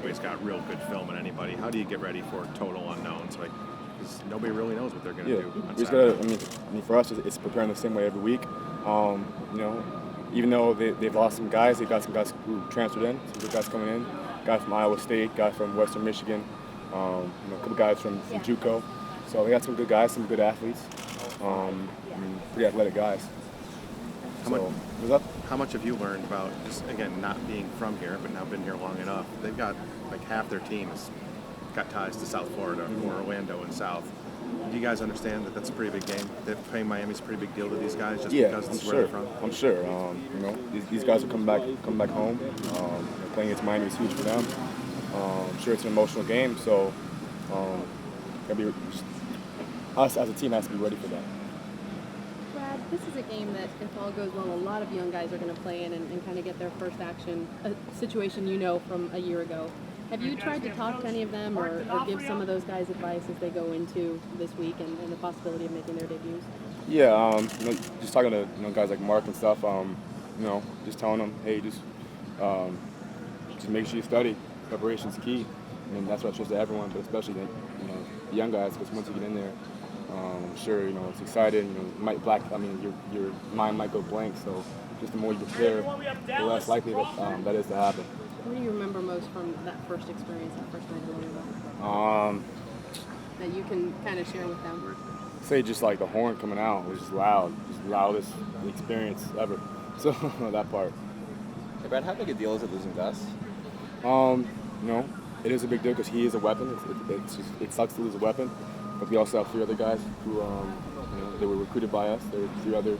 nobody's got real good film on anybody. How do you get ready for total unknowns? Like, because nobody really knows what they're going to do on Saturday. For us, it's preparing the same way every week. Even though they've lost some guys, they got some guys who transferred in, some good guys coming in, guys from Iowa State, guys from Western Michigan, a couple guys from JUCO. So they got some good guys, some good athletes, pretty athletic guys. How much have you learned about, just again, not being from here, but now been here long enough? They've got like half their team has got ties to South Florida or Orlando and South. Do you guys understand that that's a pretty big game? That playing Miami's a pretty big deal to these guys just because it's where they're from? I'm sure. These guys will come back home. Playing against Miami is huge for them. I'm sure it's an emotional game, so us as a team has to be ready for that. Brad, this is a game that, if all goes well, a lot of young guys are going to play in and kind of get their first action, a situation from a year ago. Have you tried to talk to any of them or give some of those guys advice as they go into this week and the possibility of making their debuts? Yeah, just talking to guys like Mark and stuff. Just telling them, hey, just make sure you study. Preparation's key. That's what I trust to everyone, but especially the young guys, because once you get in there, I'm sure it's exciting. Your mind might go blank. So just the more you prepare, the less likely that is to happen. What do you remember most from that first experience, that first night of the that you can kind of share with them? Say just like the horn coming out was just loud, just loudest experience ever. So that part. Hey Brad, how big a deal is it losing Gus? It is a big deal because he is a weapon. It sucks to lose a weapon, but we also have 3 other guys who they were recruited by us. There were 3 other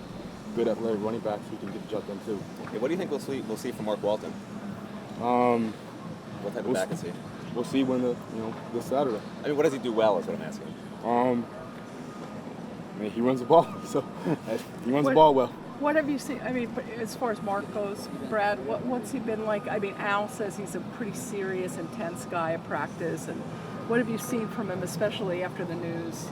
good athletic running backs who can get the job done too. Hey, what do you think we'll see from Mark Walton? What type of back is he? We'll see this Saturday. What does he do well is what I'm asking. He runs the ball, so he runs the ball well. What have you seen? As far as Mark goes, Brad, what's he been like? Al says he's a pretty serious, intense guy at practice, and what have you seen from him, especially after the news?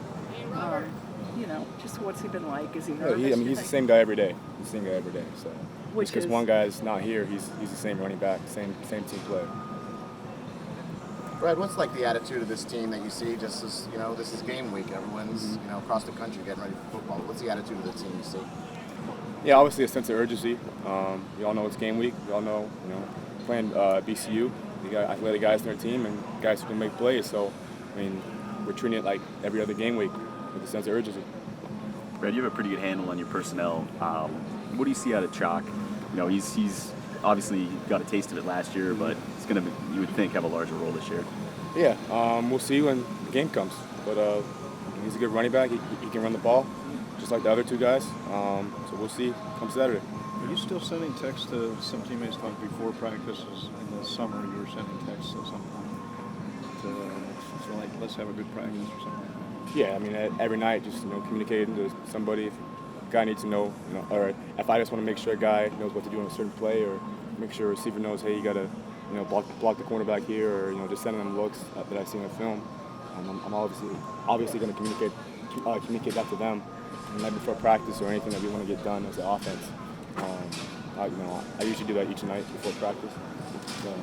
Just what's he been like? Is he nervous? He's the same guy every day. So because one guy's not here, he's the same running back, same team player. Brad, what's like the attitude of this team that you see? Just as this is game week, everyone's across the country getting ready for football. What's the attitude of the team you see? Yeah, obviously a sense of urgency. We all know it's game week. We all know, playing BCU, we got athletic guys on their team and guys who can make plays. So, we're treating it like every other game week with a sense of urgency. Brad, you have a pretty good handle on your personnel. What do you see out of Chalk? He's obviously got a taste of it last year, but it's going to, you would think, have a larger role this year. Yeah, we'll see when the game comes. But he's a good running back. He can run the ball, just like the other 2 guys. So we'll see come Saturday. Are you still sending texts to some teammates like before practices in the summer? You were sending texts at some point to like, let's have a good practice or something. Yeah, every night, just communicating to somebody. If a guy needs to know, or if I just want to make sure a guy knows what to do on a certain play, or make sure a receiver knows, hey, you got to, block the cornerback here, or just sending them looks that I see on the film. I'm obviously going to communicate that to them, and maybe before practice or anything that we want to get done as an offense. I usually do that each night before practice. So.